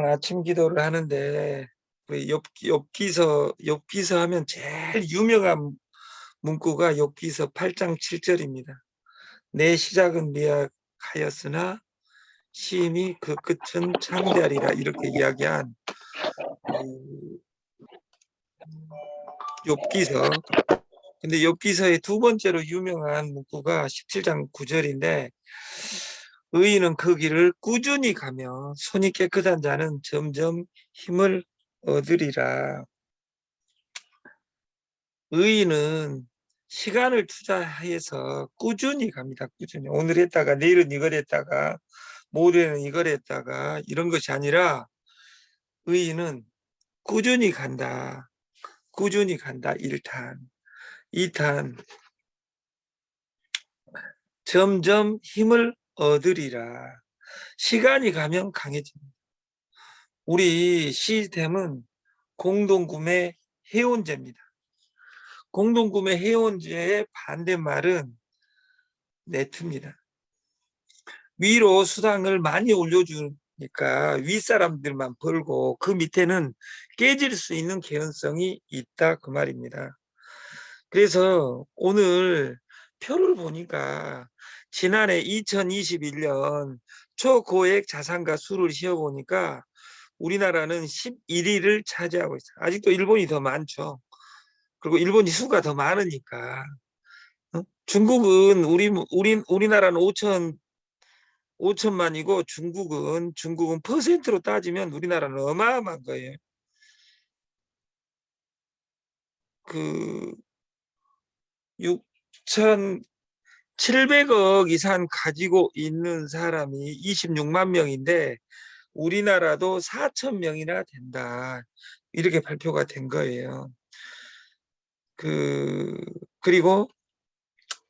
아침 기도를 하는데 우리 욥기서 하면 제일 유명한 문구가 욥기서 8장 7절입니다. 내 시작은 미약하였으나 시임이 그 끝은 창대하리라, 이렇게 이야기한 그 욥기서. 근데 욥기서의 두 번째로 유명한 문구가 17장 9절인데, 의인은 그 길을 꾸준히 가며 손이 깨끗한 자는 점점 힘을 얻으리라. 의인은 시간을 투자해서 꾸준히 갑니다. 꾸준히. 오늘 했다가 내일은 이걸 했다가 모레는 이걸 했다가 이런 것이 아니라, 의인은 꾸준히 간다. 꾸준히 간다. 1탄, 2탄, 점점 힘을 얻으리라. 시간이 가면 강해집니다. 우리 시스템은 공동구매 해온제입니다. 공동구매 해온제의 반대말은 네트입니다. 위로 수당을 많이 올려주니까 윗사람들만 벌고 그 밑에는 깨질 수 있는 개연성이 있다, 그 말입니다. 그래서 오늘 표를 보니까 지난해 2021년 초고액 자산가 수를 세어보니까 우리나라는 11위를 차지하고 있어요. 아직도 일본이 더 많죠. 그리고 일본이 수가 더 많으니까. 중국은 우리나라는 5천만이고 중국은 퍼센트로 따지면 우리나라는 어마어마한 거예요. 그 6,700억 이상 가지고 있는 사람이 26만 명인데 우리나라도 4천 명이나 된다, 이렇게 발표가 된 거예요. 그리고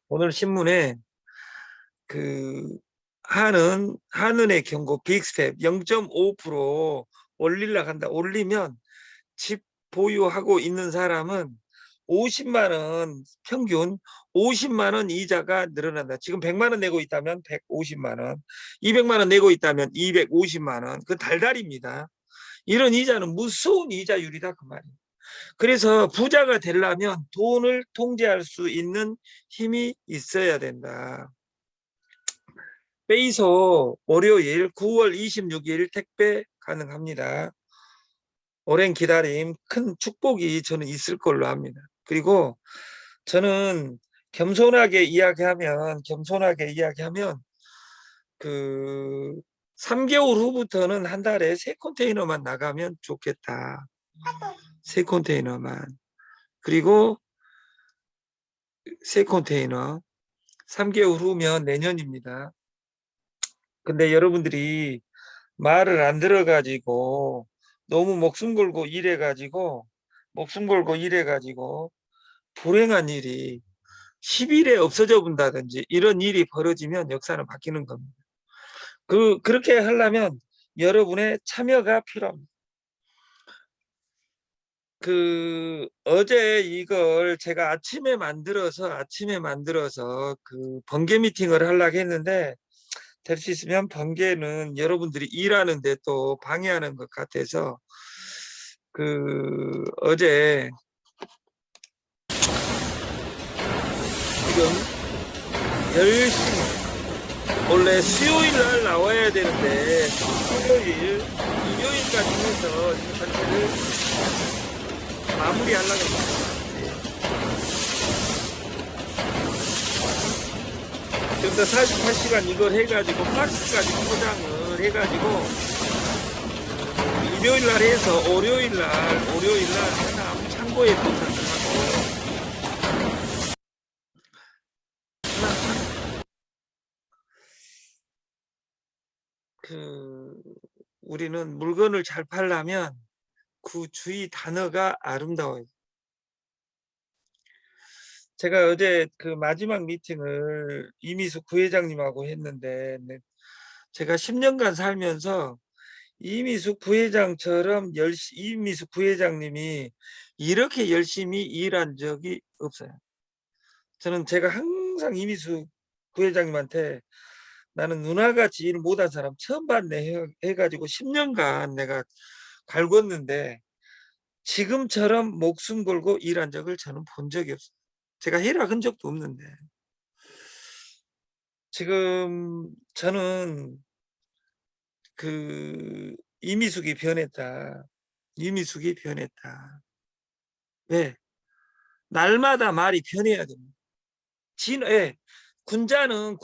오늘 신문에 한은의 경고 빅스텝 0.5% 올리려고 한다. 올리면 집 보유하고 있는 사람은 50만 원, 평균 50만 원 이자가 늘어난다. 지금 100만 원 내고 있다면 150만 원, 200만 원 내고 있다면 250만 원. 그 달달입니다. 이런 이자는 무서운 이자율이다, 그 말이에요. 그래서 부자가 되려면 돈을 통제할 수 있는 힘이 있어야 된다. 페이소 월요일 9월 26일 택배 가능합니다. 오랜 기다림, 큰 축복이 저는 있을 걸로 합니다. 그리고 저는 겸손하게 이야기하면 그 3개월 후부터는 한 달에 3컨테이너만 나가면 좋겠다. 3컨테이너만. 그리고 3컨테이너. 3개월 후면 내년입니다. 근데 여러분들이 말을 안 들어가지고 너무 목숨 걸고 일해가지고 불행한 일이 10일에 없어져 본다든지 이런 일이 벌어지면 역사는 바뀌는 겁니다. 그렇게 하려면 여러분의 참여가 필요합니다. 어제 이걸 제가 아침에 만들어서 그 번개 미팅을 하려고 했는데, 될 수 있으면 번개는 여러분들이 일하는데 또 방해하는 것 같아서 어제 지금 열심히, 원래 수요일 날 나와야 되는데 일요일까지 해서 이 전체를 마무리하려고 합니다. 지금 더 48시간 이걸 해가지고 박스까지 포장을 해가지고 일요일 날 해서 월요일 날 해남 창고에 도착을 하고, 우리는 물건을 잘 팔려면 그 주의 단어가 아름다워요. 제가 어제 그 마지막 미팅을 이미숙 부회장님하고 했는데, 제가 10년간 살면서 이미숙 부회장님이 이렇게 열심히 일한 적이 없어요. 제가 항상 이미숙 부회장님한테 나는 누나같이 일 못한 사람 처음 봤네 해가지고 10년간 내가 갈궜는데 지금처럼 목숨 걸고 일한 적을 저는 본 적이 없어요. 제가 해라 한 적도 없는데 지금 저는 이미숙이 변했다. 이미숙이 변했다. 왜? 날마다 말이 변해야 됩니다. 예. 군자는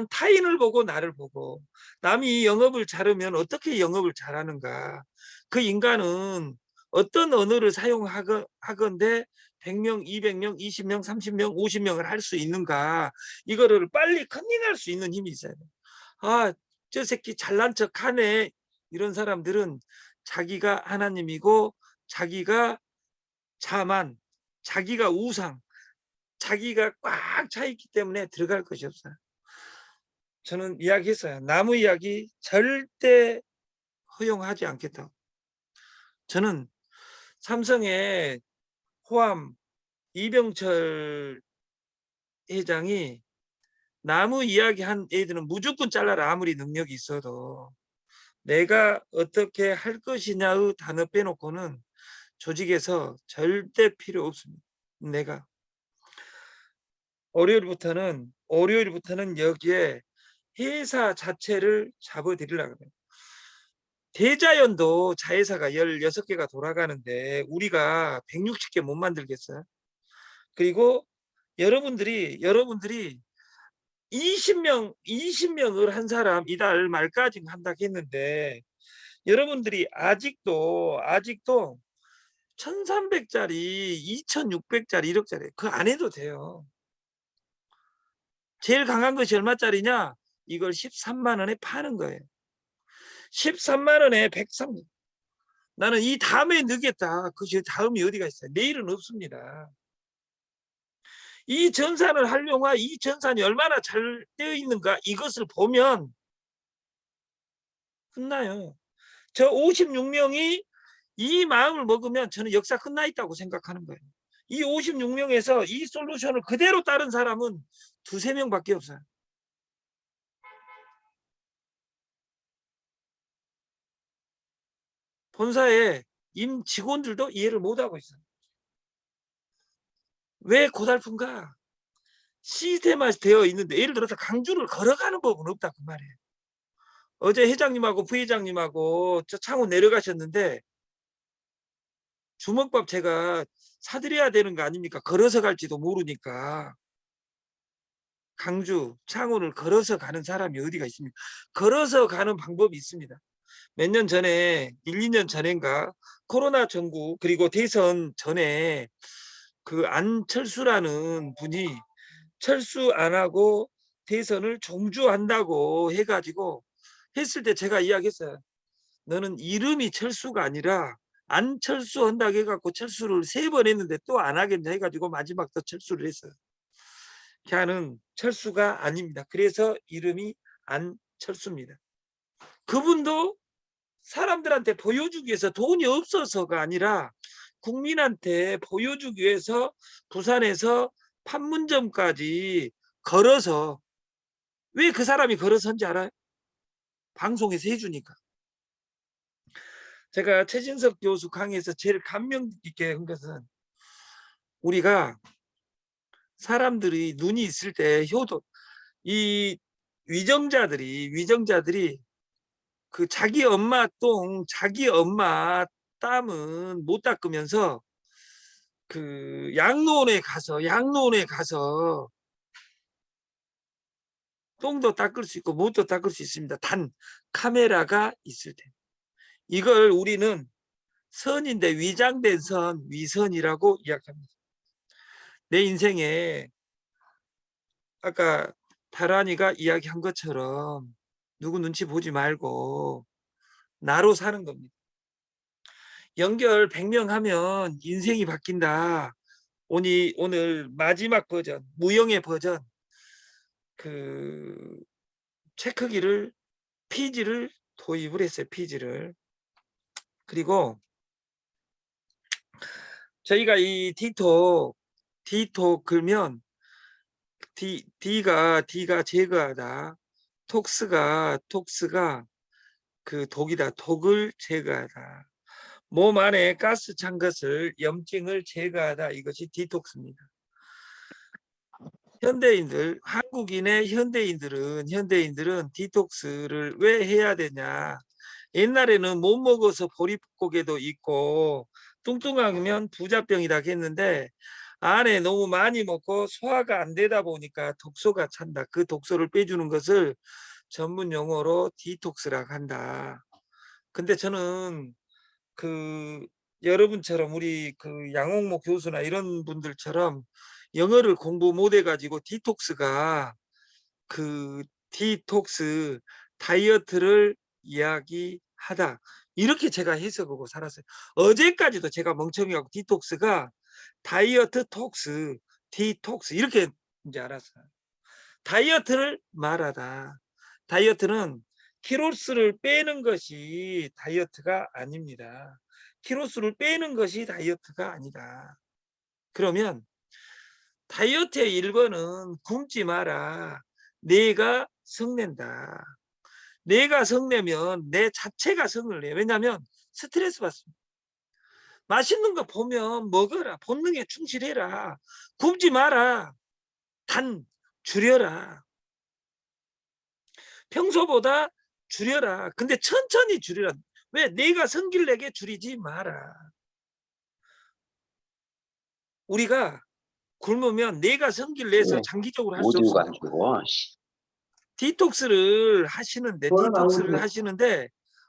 타인을 보고 나를 보고 남이 영업을 잘하면 어떻게 영업을 잘하는가. 그 인간은 어떤 언어를 사용하건대 100명, 200명, 20명, 30명, 50명을 할 수 있는가. 이거를 빨리 컨닝할 수 있는 힘이 있어야 돼. 아, 저 새끼 잘난 척 하네. 이런 사람들은 자기가 하나님이고 자기가 자만, 자기가 우상, 자기가 꽉 차 있기 때문에 들어갈 것이 없어요. 저는 이야기했어요. 나무 이야기 절대 허용하지 않겠다고. 저는 삼성의 호암 이병철 회장이 나무 이야기 한 애들은 무조건 잘라라. 아무리 능력이 있어도. 내가 어떻게 할 것이냐의 단어 빼놓고는 조직에서 절대 필요 없습니다. 내가 월요일부터는 여기에 회사 자체를 잡아드리려고 해요. 대자연도 자회사가 16개가 돌아가는데 우리가 160개 못 만들겠어요? 그리고 여러분들이 20명을 한 사람 이달 말까지 한다고 했는데 여러분들이 아직도 1300짜리 2600짜리 1억짜리 그 안 해도 돼요. 제일 강한 것이 얼마짜리냐? 이걸 13만 원에 파는 거예요. 13만 원에 103. 나는 이 다음에 넣겠다. 그 다음이 어디가 있어요? 내일은 없습니다. 이 전산을 활용하 이 전산이 얼마나 잘 되어 있는가 이것을 보면 끝나요. 저 56명이 이 마음을 먹으면 저는 역사 끝나 있다고 생각하는 거예요. 이 56명에서 이 솔루션을 그대로 따른 사람은 2~3명밖에 없어요. 본사에 임 직원들도 이해를 못하고 있어요. 왜 고달픈가? 시스템화 되어 있는데 예를 들어서 강주를 걸어가는 법은 없다 그 말이에요. 어제 회장님하고 부회장님하고 저 창원 내려가셨는데 주먹밥 제가 사드려야 되는 거 아닙니까? 걸어서 갈지도 모르니까. 강주, 창원을 걸어서 가는 사람이 어디가 있습니까? 걸어서 가는 방법이 있습니다. 몇 년 전에 1~2년 전인가 코로나 전국 그리고 대선 전에 그 안철수라는 분이 철수 안 하고 대선을 종주한다고 해가지고 했을 때 제가 이야기했어요. 너는 이름이 철수가 아니라 안철수 한다고 해갖고 철수를 3번 했는데 또 안 하겠냐 해가지고 마지막 또 철수를 했어요. 걔는 철수가 아닙니다. 그래서 이름이 안철수입니다. 그분도 사람들한테 보여주기 위해서 돈이 없어서가 아니라 국민한테 보여주기 위해서 부산에서 판문점까지 걸어서 왜 그 사람이 걸어서 한지 알아요? 방송에서 해주니까. 제가 최진석 교수 강의에서 제일 감명 깊게 한 것은 우리가 사람들이 눈이 있을 때 효도 이 위정자들이 그 자기 엄마 똥 자기 엄마 땀은 못 닦으면서 그 양로원에 가서 똥도 닦을 수 있고 못도 닦을 수 있습니다. 단 카메라가 있을 때 이걸 우리는 선인데 위장된 선 위선이라고 이야기합니다. 내 인생에 아까 다란이가 이야기한 것처럼 누구 눈치 보지 말고 나로 사는 겁니다. 연결 100명 하면 인생이 바뀐다. 오늘 마지막 버전, 무형의 버전 그 체크기를 피지를 도입을 했어요. 피지를. 그리고 저희가 이 디톡 걸면 D가 제거하다. 톡스가 그 독이다. 독을 제거하다. 몸 안에 가스 찬 것을 염증을 제거하다. 이것이 디톡스입니다. 현대인들, 한국인의 현대인들은 디톡스를 왜 해야 되냐? 옛날에는 못 먹어서 보릿고개도 있고 뚱뚱하면 부자병이다 했는데 안에 너무 많이 먹고 소화가 안 되다 보니까 독소가 찬다. 그 독소를 빼주는 것을 전문 용어로 디톡스라고 한다. 근데 저는 그 여러분처럼 우리 그 양홍모 교수나 이런 분들처럼 영어를 공부 못 해가지고 그 디톡스 다이어트를 이야기하다 이렇게 제가 해석하고 살았어요. 어제까지도 제가 멍청이하고 디톡스가 다이어트 톡스 디톡스 이렇게 이제 알았어요. 다이어트를 말하다. 다이어트는 키로수를 빼는 것이 다이어트가 아닙니다. 키로수를 빼는 것이 다이어트가 아니다. 그러면 다이어트의 1번은 굶지 마라. 내가 성낸다. 내가 성내면 내 자체가 성을 내. 왜냐하면 스트레스 받습니다. 맛있는 거 보면 먹어라. 본능에 충실해라. 굶지 마라. 단 줄여라. 평소보다 줄여라. 근데 천천히 줄여라. 왜? 내가 성질 내게 줄이지 마라. 우리가 굶으면 내가 성질 내서 장기적으로 할 수 없습니다. 디톡스를 하시는데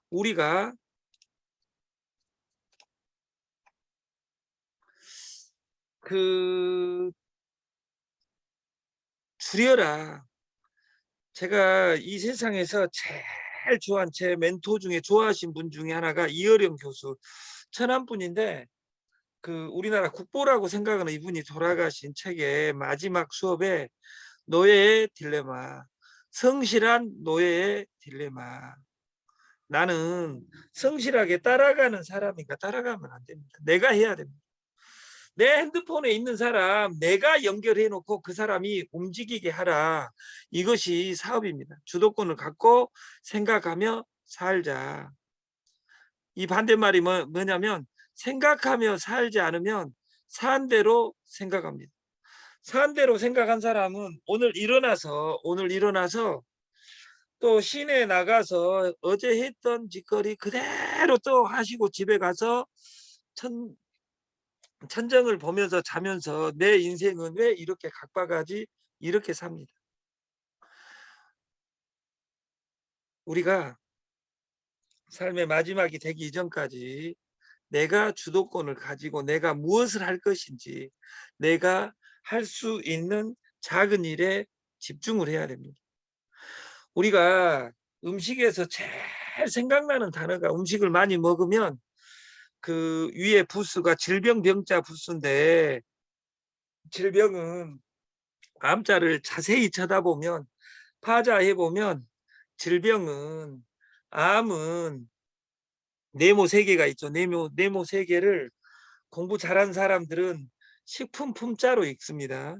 우리가 그 줄여라. 제가 이 세상에서 제일 좋아한 제 멘토 중에 좋아하신 분 중에 하나가 이어령 교수, 천안 분인데 그 우리나라 국보라고 생각하는 이분이 돌아가신 책의 마지막 수업에 노예의 딜레마, 성실한 노예의 딜레마. 나는 성실하게 따라가는 사람인가? 따라가면 안 됩니다. 내가 해야 됩니다. 내 핸드폰에 있는 사람 내가 연결해 놓고 그 사람이 움직이게 하라. 이것이 사업입니다. 주도권을 갖고 생각하며 살자. 이 반대말이 뭐냐면 생각하며 살지 않으면 산 대로 생각합니다. 산 대로 생각한 사람은 오늘 일어나서 또 시내에 나가서 어제 했던 짓거리 그대로 또 하시고 집에 가서 천정을 보면서 자면서 내 인생은 왜 이렇게 각박하지? 이렇게 삽니다. 우리가 삶의 마지막이 되기 이전까지 내가 주도권을 가지고 내가 무엇을 할 것인지 내가 할 수 있는 작은 일에 집중을 해야 됩니다. 우리가 음식에서 제일 생각나는 단어가 음식을 많이 먹으면 그 위에 부수가 질병병자 부수인데 질병은 암자를 자세히 쳐다보면 파자해보면 질병은 암은 네모 3개가 있죠. 네모 3개를 공부 잘한 사람들은 식품 품자로 읽습니다.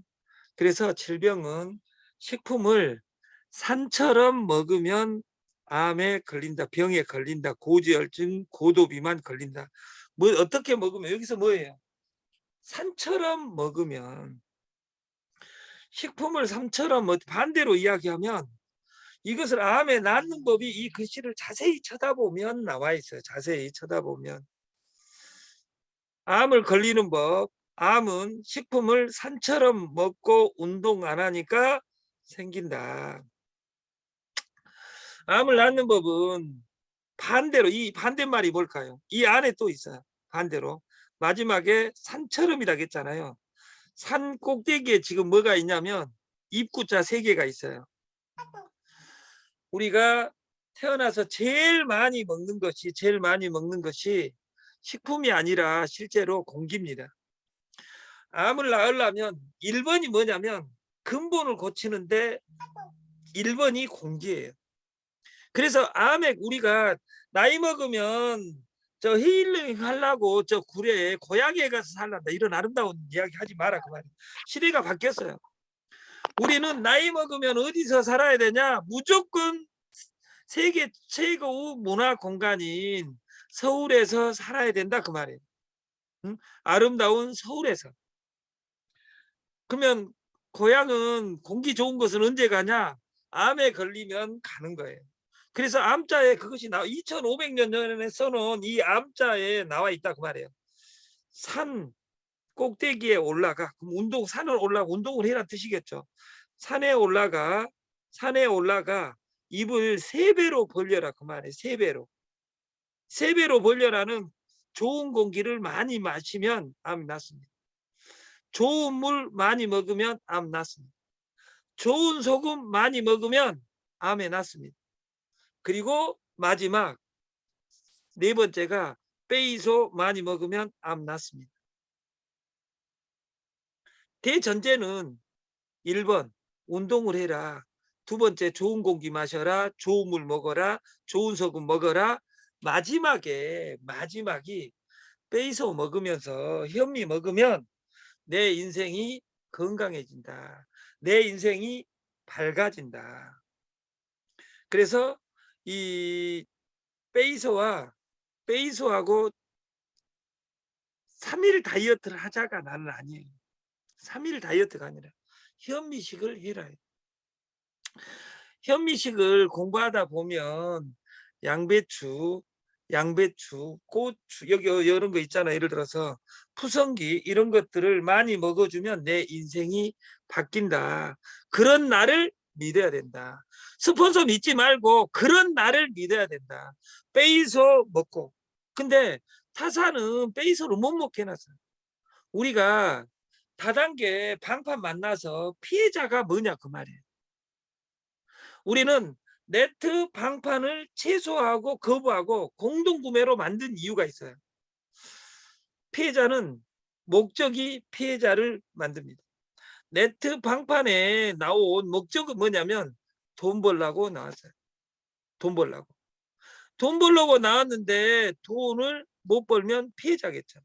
그래서 질병은 식품을 산처럼 먹으면 암에 걸린다, 병에 걸린다, 고지혈증, 고도비만 걸린다. 뭐 어떻게 먹으면 여기서 뭐예요? 산처럼 먹으면 식품을 산처럼 반대로 이야기하면 이것을 암에 낫는 법이 이 글씨를 자세히 쳐다보면 나와 있어요. 자세히 쳐다보면 암을 걸리는 법. 암은 식품을 산처럼 먹고 운동 안 하니까 생긴다. 암을 낫는 법은 반대로 이 반대말이 뭘까요? 이 안에 또 있어요. 반대로 마지막에 산처럼이라고 했잖아요. 산 꼭대기에 지금 뭐가 있냐면 입구자 3개가 있어요. 우리가 태어나서 제일 많이 먹는 것이 식품이 아니라 실제로 공기입니다. 암을 낳으려면 1번이 뭐냐면 근본을 고치는데 1번이 공기예요. 그래서 암에 우리가 나이 먹으면 저 힐링 하려고 저 굴에 고향에 가서 살란다 이런 아름다운 이야기 하지 마라 그 말이에요. 시대가 바뀌었어요. 우리는 나이 먹으면 어디서 살아야 되냐? 무조건 세계 최고 문화 공간인 서울에서 살아야 된다 그 말이에요. 응? 아름다운 서울에서. 그러면 고향은 공기 좋은 곳은 언제 가냐? 암에 걸리면 가는 거예요. 그래서 암자에 그것이 2500년 전에 써놓은 이 암자에 나와 있다 그 말이에요. 산 꼭대기에 올라가. 그럼 산을 올라가 운동을 해라 뜻이겠죠. 산에 올라가 입을 3배로 벌려라 그 말이에요. 3배로. 3배로 벌려라는 좋은 공기를 많이 마시면 암 낫습니다. 좋은 물 많이 먹으면 암 낫습니다. 좋은 소금 많이 먹으면 암에 낫습니다. 그리고 마지막 4번째가 베이소 많이 먹으면 암 낫습니다. 대전제는 1번 운동을 해라. 2번째 좋은 공기 마셔라. 좋은 물 먹어라. 좋은 소금 먹어라. 마지막이 베이소 먹으면서 현미 먹으면 내 인생이 건강해진다. 내 인생이 밝아진다. 그래서 이 베이소하고 3일 다이어트를 하자가 나는 아니에요. 3일 다이어트가 아니라 현미식을 해라. 현미식을 공부하다 보면 양배추, 고추, 여기 이런 거 있잖아. 예를 들어서 푸성기 이런 것들을 많이 먹어주면 내 인생이 바뀐다. 그런 나를 믿어야 된다. 스폰서 믿지 말고 그런 나를 믿어야 된다. 베이소 먹고. 근데 타사는 베이소를 못 먹게 해놨어요. 우리가 다단계 방판 만나서 피해자가 뭐냐 그 말이에요. 우리는 네트 방판을 최소화하고 거부하고 공동구매로 만든 이유가 있어요. 피해자는 목적이 피해자를 만듭니다. 네트 방판에 나온 목적은 뭐냐면 돈 벌려고 나왔어요. 돈 벌려고 나왔는데 돈을 못 벌면 피해자겠죠.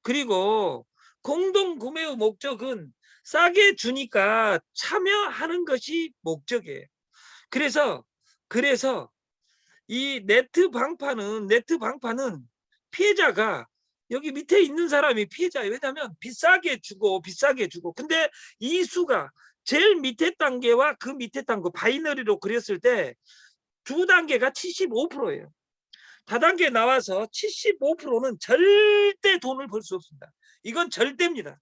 그리고 공동구매의 목적은 싸게 주니까 참여하는 것이 목적이에요. 그래서 이 네트 방판은 피해자가 여기 밑에 있는 사람이 피해자예요. 왜냐하면 비싸게 주고 근데 이 수가 제일 밑에 단계와 그 밑에 단계 바이너리로 그렸을 때 두 단계가 75%예요. 다단계 나와서 75%는 절대 돈을 벌 수 없습니다. 이건 절대입니다.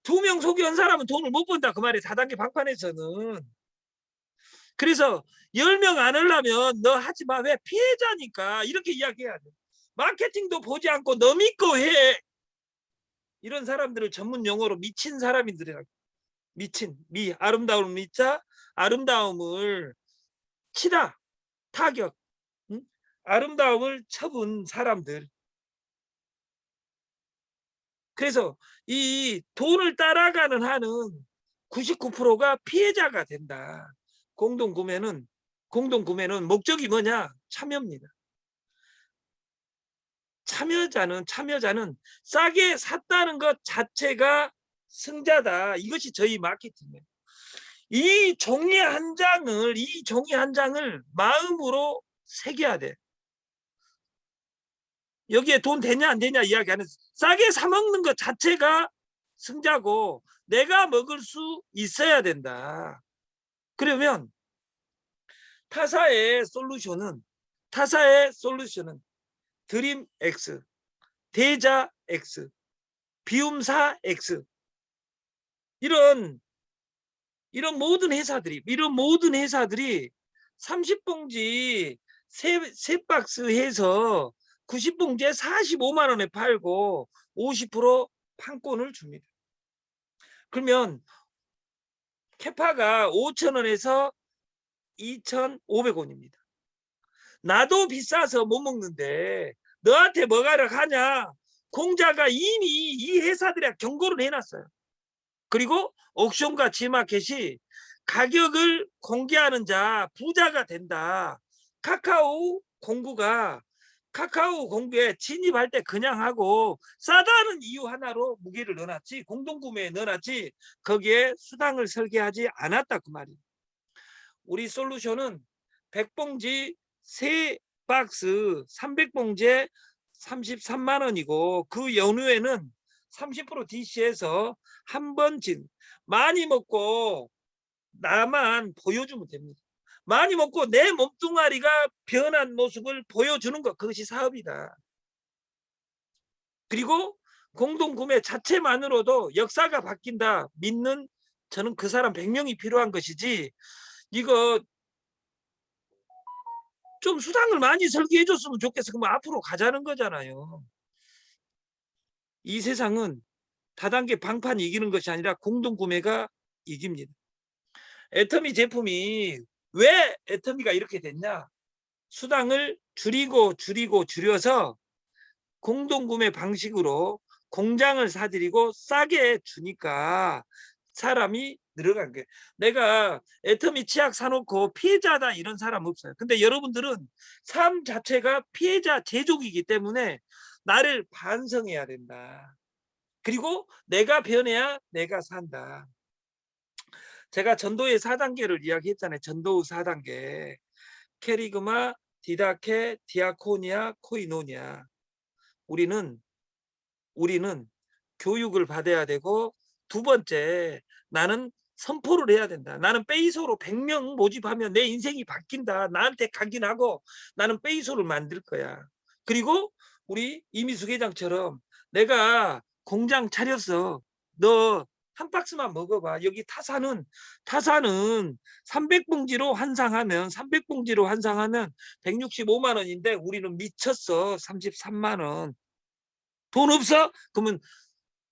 2명 소개한 사람은 돈을 못 번다 그 말이에요. 다단계 방판에서는. 그래서 10명 안 하려면 너 하지 마. 왜? 피해자니까. 이렇게 이야기해야 돼. 마케팅도 보지 않고 너 믿고 해. 이런 사람들을 전문 용어로 미친 사람들이라고. 아름다움을 믿자. 아름다움을 치다. 타격. 응? 아름다움을 쳐본 사람들. 그래서 이 돈을 따라가는 한은 99%가 피해자가 된다. 공동구매는 목적이 뭐냐? 참여입니다. 참여자는 싸게 샀다는 것 자체가 승자다. 이것이 저희 마케팅이에요. 이 종이 한 장을 마음으로 새겨야 돼. 여기에 돈 되냐 안 되냐 이야기하는 싸게 사 먹는 것 자체가 승자고 내가 먹을 수 있어야 된다. 그러면 타사의 솔루션은 드림 X, 대자 X, 비움사 X 이런 모든 회사들이 30봉지 세 박스 해서 90봉지에 45만 원에 팔고 50% 판권을 줍니다. 그러면 캐파가 5,000원에서 2,500원입니다. 나도 비싸서 못 먹는데 너한테 뭐가 하냐? 공자가 이미 이 회사들에 경고를 해놨어요. 그리고 옥션과 지마켓이 가격을 공개하는 자 부자가 된다. 카카오 공구가 카카오 공구에 진입할 때 그냥 하고 싸다는 이유 하나로 무게를 넣어놨지, 공동구매에 넣어놨지 거기에 수당을 설계하지 않았다 그 말이에요. 우리 솔루션은 100봉지 3박스 300봉지에 33만 원이고 그 연후에는 30% DC에서 한 번 많이 먹고 나만 보여주면 됩니다. 많이 먹고 내 몸뚱아리가 변한 모습을 보여주는 것, 그것이 사업이다. 그리고 공동구매 자체만으로도 역사가 바뀐다 믿는, 저는 그 사람 100명이 필요한 것이지, 이거 좀 수당을 많이 설계해 줬으면 좋겠어. 그럼 앞으로 가자는 거잖아요. 이 세상은 다단계 방판이 이기는 것이 아니라 공동구매가 이깁니다. 애터미 제품이 왜 애터미가 이렇게 됐냐? 수당을 줄여서 공동구매 방식으로 공장을 사들이고 싸게 주니까 사람이 늘어간 거예요. 내가 애터미 치약 사놓고 피해자다 이런 사람 없어요. 근데 여러분들은 삶 자체가 피해자 제조기이기 때문에 나를 반성해야 된다. 그리고 내가 변해야 내가 산다. 제가 전도의 4단계를 이야기했잖아요. 전도의 4단계. 캐리그마, 디다케, 디아코니아, 코이노니아. 우리는 교육을 받아야 되고, 두 번째, 나는 선포를 해야 된다. 나는 페이소로 100명 모집하면 내 인생이 바뀐다. 나한테 각인하고 나는 페이소를 만들 거야. 그리고 우리 이미숙 회장처럼 내가 공장 차렸어. 너 한 박스만 먹어봐. 여기 타사는 300봉지로 환상하면 165만 원인데 우리는 미쳤어. 33만 원. 돈 없어? 그러면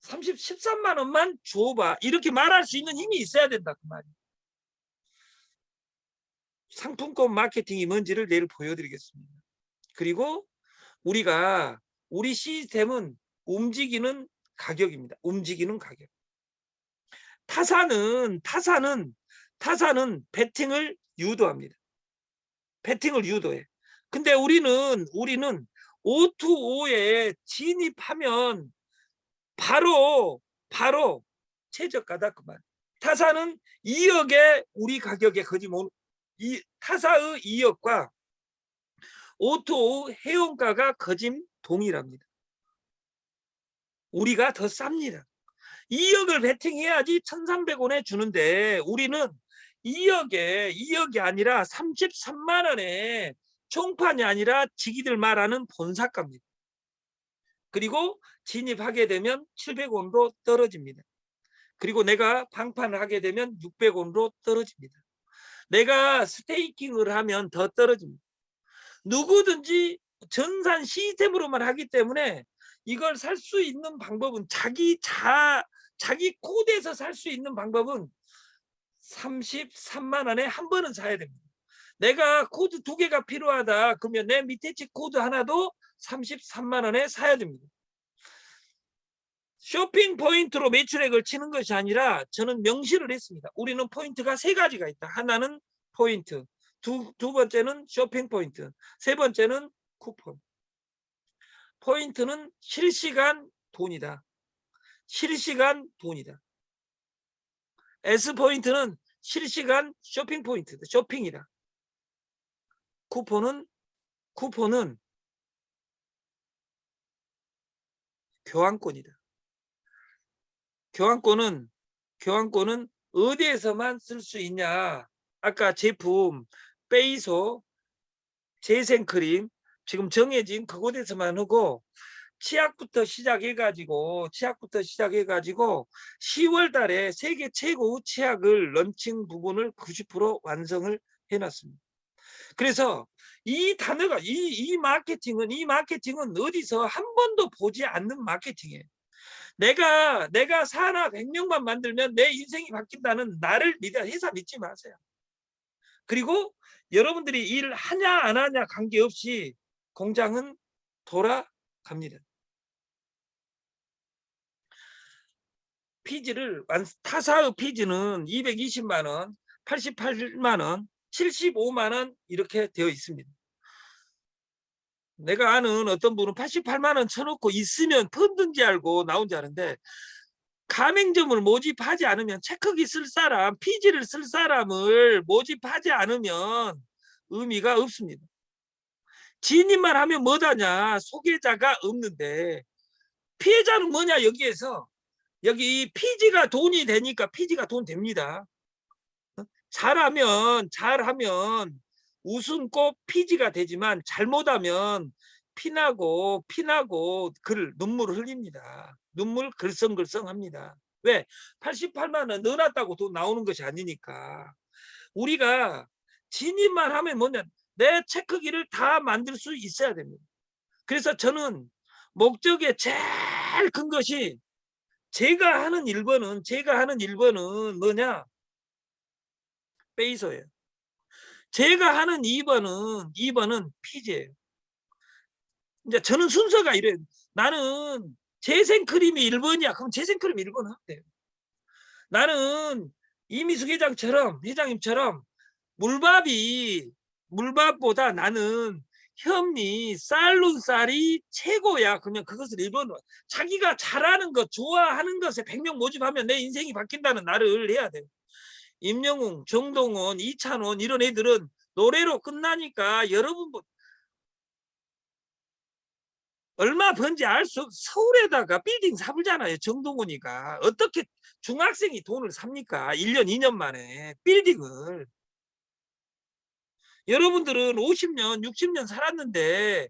13만 원만 줘봐. 이렇게 말할 수 있는 힘이 있어야 된다 그 말이에요. 상품권 마케팅이 뭔지를 내일 보여드리겠습니다. 그리고 우리 시스템은 움직이는 가격입니다. 움직이는 가격. 타사는 배팅을 유도합니다. 배팅을 유도해. 근데 우리는 O2O에 진입하면 바로 최저가다 그 말. 타사는 2억에 우리 가격에 거짓말, 이 타사의 2억과 O2O 회원가가 거짓 동일합니다. 우리가 더 쌉니다. 2억을 베팅해야지 1,300원에 주는데 우리는 2억이 아니라 33만 원에 총판이 아니라 지기들 말하는 본사가입니다. 그리고 진입하게 되면 700원으로 떨어집니다. 그리고 내가 방판을 하게 되면 600원으로 떨어집니다. 내가 스테이킹을 하면 더 떨어집니다. 누구든지 전산 시스템으로만 하기 때문에 이걸 살 수 있는 방법은 자기 코드에서 살 수 있는 방법은 33만 원에 한 번은 사야 됩니다. 내가 코드 2개가 필요하다 그러면 내 밑에 치 코드 하나도 33만 원에 사야 됩니다. 쇼핑 포인트로 매출액을 치는 것이 아니라 저는 명시를 했습니다. 우리는 포인트가 3가지가 있다. 하나는 포인트, 두 번째는 쇼핑 포인트, 세 번째는 쿠폰. 포인트는 실시간 돈이다. 실시간 돈이다. S포인트는 실시간 쇼핑 포인트다. 쇼핑이다. 쿠폰은 교환권이다. 교환권은 어디에서만 쓸 수 있냐? 아까 제품, 페이소, 재생크림 지금 정해진 그곳에서만 하고 치약부터 시작해가지고 10월 달에 세계 최고 치약을 런칭 부분을 90% 완성을 해놨습니다. 그래서 이 단어가 이 마케팅은 어디서 한 번도 보지 않는 마케팅이에요. 내가 사나 100명만 만들면 내 인생이 바뀐다는 나를 회사 믿지 마세요. 그리고 여러분들이 일하냐 안 하냐 관계없이 공장은 돌아갑니다. 타사의 피지는 220만 원, 88만 원, 75만 원 이렇게 되어 있습니다. 내가 아는 어떤 분은 88만 원 쳐놓고 있으면 펀드인지 알고 나온 줄 아는데, 가맹점을 모집하지 않으면, 체크기 쓸 사람, 피지를 쓸 사람을 모집하지 않으면 의미가 없습니다. 진입만 하면 뭐다냐, 소개자가 없는데. 피해자는 뭐냐, 여기에서 여기 피지가 돈이 되니까, 피지가 돈 됩니다. 잘하면 웃음꽃 피지가 되지만, 잘못하면 피나고 눈물을 흘립니다. 눈물 글썽글썽합니다. 왜? 88만 원 넣어놨다고 돈 나오는 것이 아니니까. 우리가 진입만 하면 뭐냐, 내 체크기를 다 만들 수 있어야 됩니다. 그래서 저는 목적의 제일 큰 것이, 제가 하는 1번은 뭐냐, 페이소예요. 제가 하는 2번은 피지예요. 이제 저는 순서가 이래요. 나는 재생크림이 1번이야. 그럼 재생크림 1번 하면 돼요. 나는 이미숙 회장님처럼 물밥보다 나는 현미, 쌀이 최고야. 그러면 그것을 1번으로, 자기가 잘하는 것, 좋아하는 것에 100명 모집하면 내 인생이 바뀐다는 날을 해야 돼요. 임영웅, 정동원, 이찬원 이런 애들은 노래로 끝나니까, 여러분 얼마 번지 알 수 없. 서울에다가 빌딩 사불잖아요. 정동원이가 어떻게 중학생이 돈을 삽니까? 1년 2년 만에 빌딩을. 여러분들은 50년 60년 살았는데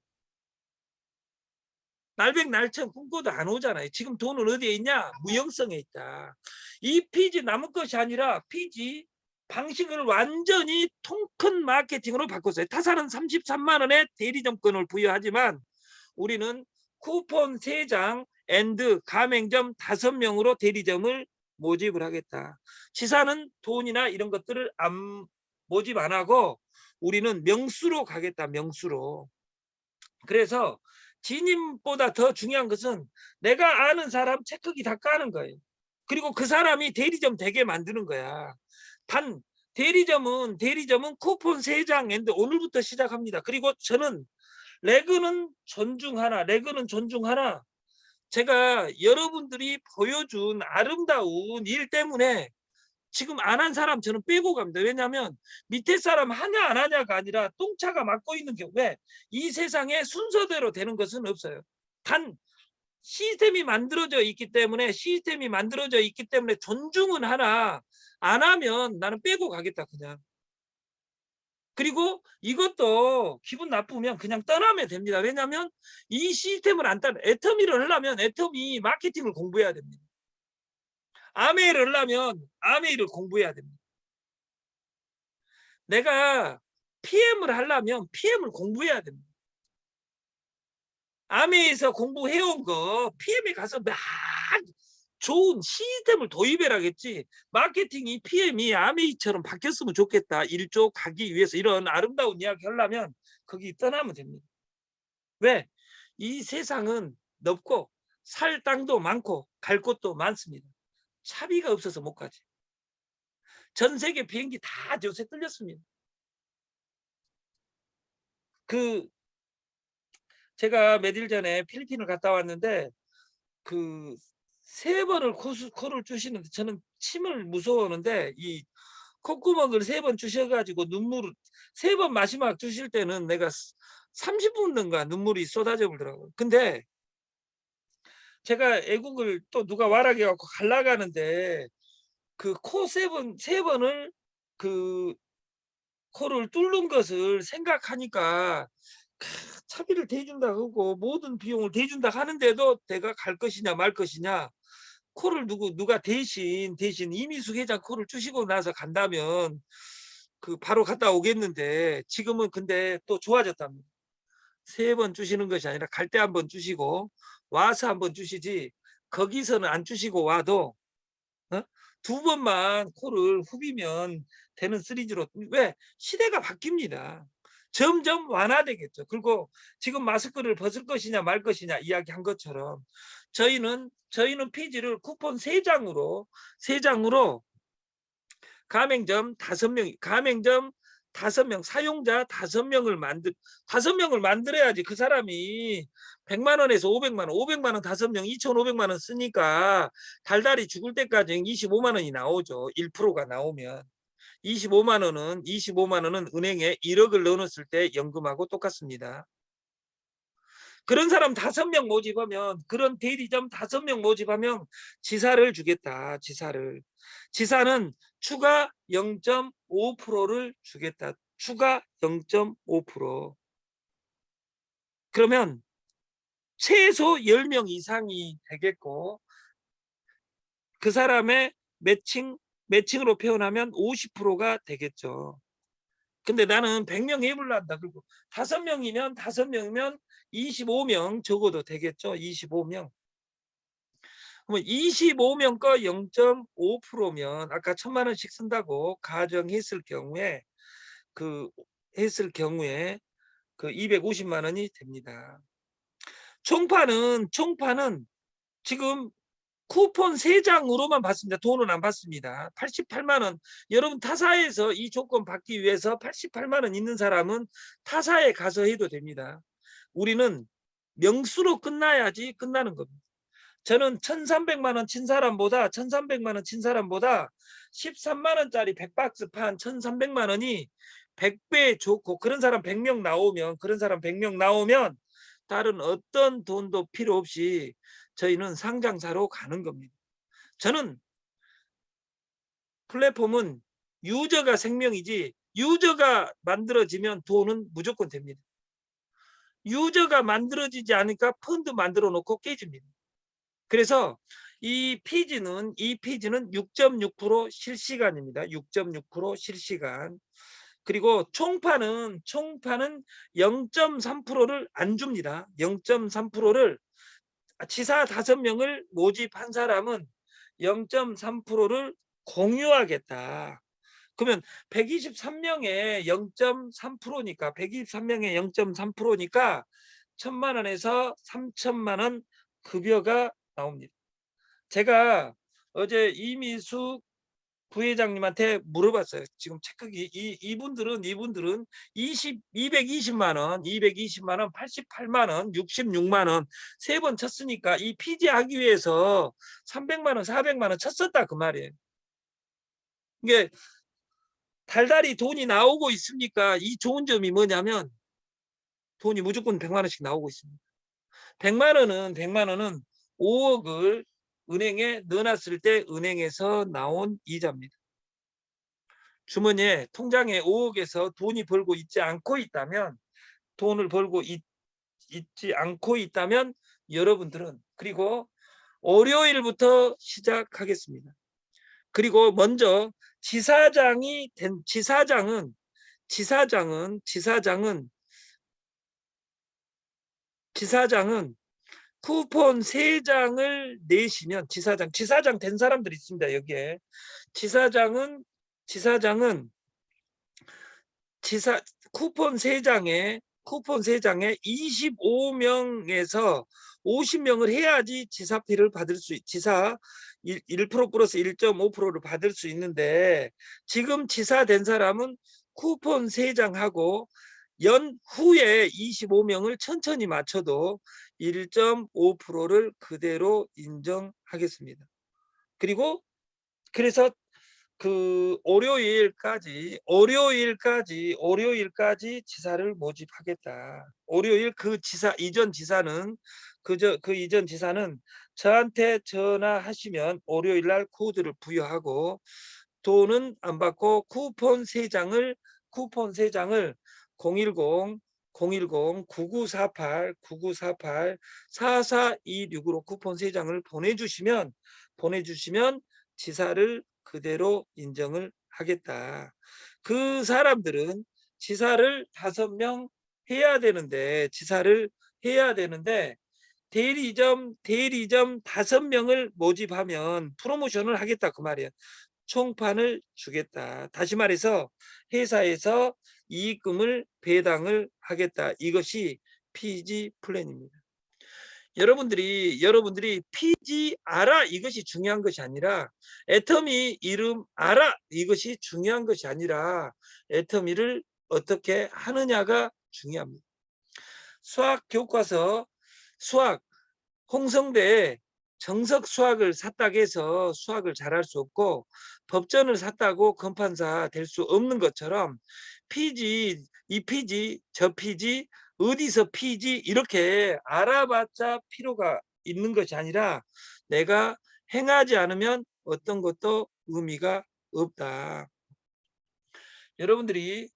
날백날천 꿈꿔도 안 오잖아요. 지금 돈은 어디에 있냐? 무형성에 있다. 이 피지 남은 것이 아니라, 피지 방식을 완전히 통큰 마케팅으로 바꿨어요. 타사는 33만 원의 대리점권을 부여하지만, 우리는 쿠폰 3장 앤드 가맹점 5명으로 대리점을 모집을 하겠다. 시사는 돈이나 이런 것들을 모집 안 하고 우리는 명수로 가겠다. 명수로. 그래서 진입보다 더 중요한 것은 내가 아는 사람 체크기 다 까는 거예요. 그리고 그 사람이 대리점 되게 만드는 거야. 단 대리점은 쿠폰 3장 앤드 오늘부터 시작합니다. 그리고 저는 레그는 존중하나. 제가 여러분들이 보여준 아름다운 일 때문에 지금 안 한 사람 저는 빼고 갑니다. 왜냐하면 밑에 사람 하냐 안 하냐가 아니라 똥차가 맡고 있는 경우. 왜? 이 세상에 순서대로 되는 것은 없어요. 단 시스템이 만들어져 있기 때문에 존중은 하나. 안 하면 나는 빼고 가겠다 그냥. 그리고 이것도 기분 나쁘면 그냥 떠나면 됩니다. 왜냐하면 이 시스템을 안 따라, 애터미를 하려면 애터미 마케팅을 공부해야 됩니다. 아메이를 하려면 아메이를 공부해야 됩니다. 내가 PM을 하려면 PM을 공부해야 됩니다. 아메이에서 공부해온 거 PM에 가서 막 좋은 시스템을 도입해라겠지. 마케팅이 PM이 아메이처럼 바뀌었으면 좋겠다. 1조 가기 위해서 이런 아름다운 이야기 하려면 거기 떠나면 됩니다. 왜? 이 세상은 넓고 살 땅도 많고 갈 곳도 많습니다. 차비가 없어서 못 가지. 전 세계 비행기 다 요새 뚫렸습니다. 제가 며칠 전에 필리핀을 갔다 왔는데, 3번을 코를 주시는데, 저는 침을 무서워하는데 이 콧구멍을 3번 주셔가지고 눈물을 3번 마지막 주실 때는 내가 30분인가 눈물이 쏟아져 버더라고요. 근데 제가 애국을 또 누가 와라게 갖고 갈라가는데, 코 3번을 코를 뚫는 것을 생각하니까, 차비를 대준다 하고 모든 비용을 대준다 하는데도 내가 갈 것이냐 말 것이냐. 코를 누가 대신 이미숙 회장 코를 주시고 나서 간다면 바로 갔다 오겠는데, 지금은 근데 또 좋아졌답니다. 3번 주시는 것이 아니라 갈 때 1번 주시고 와서 1번 주시지, 거기서는 안 주시고 와도 2번만 코를 후비면 되는 시리즈로. 왜? 시대가 바뀝니다. 점점 완화되겠죠. 그리고 지금 마스크를 벗을 것이냐 말 것이냐 이야기한 것처럼 저희는 피지를 쿠폰 3장으로 가맹점 5명, 가맹점 5명 사용자 5명을 만들어야지 그 사람이 100만 원에서 500만 원, 500만 원 5명 2,500만 원 쓰니까 달달이 죽을 때까지 25만 원이 나오죠. 1%가 나오면. 25만 원은 은행에 1억을 넣어놨을 때 연금하고 똑같습니다. 그런 사람 5명 모집하면, 그런 대리점 5명 모집하면 지사를 주겠다. 지사는 추가 0.5%를 주겠다. 추가 0.5%. 그러면 최소 10명 이상이 되겠고, 그 사람의 매칭으로 표현하면 50%가 되겠죠. 근데 나는 100명 해보려 한다. 그리고 5명이면 25명 적어도 되겠죠. 25명. 그러면 25명 거 0.5%면 아까 1,000만 원씩 쓴다고 가정했을 경우에 그 250만 원이 됩니다. 총파는 지금 쿠폰 3장으로만 받습니다. 돈은 안 받습니다. 88만 원. 여러분 타사에서 이 조건 받기 위해서 88만 원 있는 사람은 타사에 가서 해도 됩니다. 우리는 명수로 끝나야지 끝나는 겁니다. 저는 1,300만 원 친 사람보다 13만 원짜리 100박스 판 1,300만 원이 100배 좋고, 그런 사람 100명 나오면 다른 어떤 돈도 필요 없이 저희는 상장사로 가는 겁니다. 저는 플랫폼은 유저가 생명이지, 유저가 만들어지면 돈은 무조건 됩니다. 유저가 만들어지지 않으니까 펀드 만들어 놓고 깨집니다. 그래서 이 피지는 6.6% 실시간입니다. 6.6% 실시간. 그리고 총파는 0.3%를 안 줍니다. 0.3%를 지사 5명을 모집한 사람은 0.3%를 공유하겠다. 그러면 123명에 0.3%니까 1,000만 원에서 3,000만 원 급여가 나옵니다. 제가 어제 이미숙 부회장님한테 물어봤어요. 지금 체크기 이분들은 220만 원, 88만 원, 66만 원 3번 쳤으니까 이 피지 하기 위해서 300만 원, 400만 원 쳤었다 그 말이에요. 이게 달달이 돈이 나오고 있으니까 이 좋은 점이 뭐냐면 돈이 무조건 100만 원씩 나오고 있습니다. 100만 원은 5억을 은행에 넣어놨을 때 은행에서 나온 이자입니다. 주머니에 통장에 5억에서 돈이 벌고 있지 않고 있다면, 여러분들은, 그리고 월요일부터 시작하겠습니다. 그리고 먼저 지사장은 쿠폰 3장을 내시면, 지사장 된 사람들이 있습니다. 여기에 지사장은 쿠폰 3장에 25명에서 50명을 해야지 지사피를 받을 수, 지사 1% 플러스 1.5%를 받을 수 있는데, 지금 지사 된 사람은 쿠폰 3장하고 연후에 25명을 천천히 맞춰도 1.5%를 그대로 인정하겠습니다. 그래서 그 월요일까지 지사를 모집하겠다. 월요일 이전 지사는 저한테 전화하시면 월요일 날 코드를 부여하고 돈은 안 받고 쿠폰 3장을 010-9948-4426으로 쿠폰 3장을 보내주시면 지사를 그대로 인정을 하겠다. 그 사람들은 지사를 5명 해야 되는데 대리점 5명을 모집하면 프로모션을 하겠다 그 말이에요. 총판을 주겠다. 다시 말해서 회사에서 이익금을 배당을 하겠다. 이것이 피지 플랜입니다. 여러분들이 피지 알아 이것이 중요한 것이 아니라 애터미 이름 알아 이것이 중요한 것이 아니라 애터미를 어떻게 하느냐가 중요합니다. 수학 교과서 수학 홍성대에 정석 수학을 샀다고 해서 수학을 잘할 수 없고 법전을 샀다고 검판사 될 수 없는 것처럼 피지, 이 피지, 저 피지, 어디서 피지 이렇게 알아봤자 필요가 있는 것이 아니라 내가 행하지 않으면 어떤 것도 의미가 없다. 여러분들이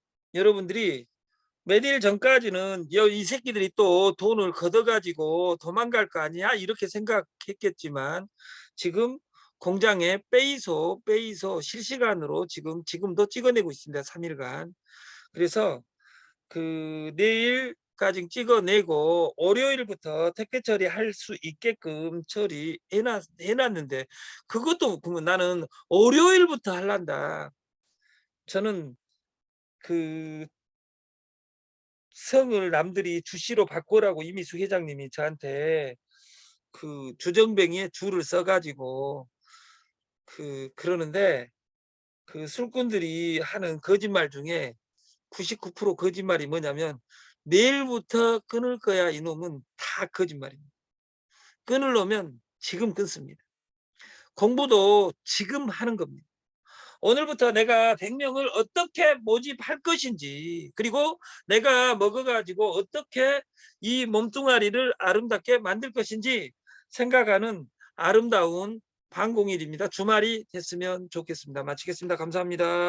몇 일 전까지는 이 새끼들이 또 돈을 걷어가지고 도망갈 거 아니야 이렇게 생각했겠지만 지금 공장에 빼이소 실시간으로 지금도 찍어내고 있습니다. 3일간. 그래서 그 내일까지 찍어내고 월요일부터 택배 처리할 수 있게끔 해놨는데 그것도 그러면 나는 월요일부터 할란다. 저는 그 성을 남들이 주시로 바꾸라고 이미수 회장님이 저한테 그 주정뱅이에 주를 써가지고 그러는데 그 술꾼들이 하는 거짓말 중에 99% 거짓말이 뭐냐면 내일부터 끊을 거야 이놈은 다 거짓말입니다. 끊으려면 지금 끊습니다. 공부도 지금 하는 겁니다. 오늘부터 내가 100명을 어떻게 모집할 것인지 그리고 내가 먹어가지고 어떻게 이 몸뚱아리를 아름답게 만들 것인지 생각하는 아름다운 방공일입니다. 주말이 됐으면 좋겠습니다. 마치겠습니다. 감사합니다.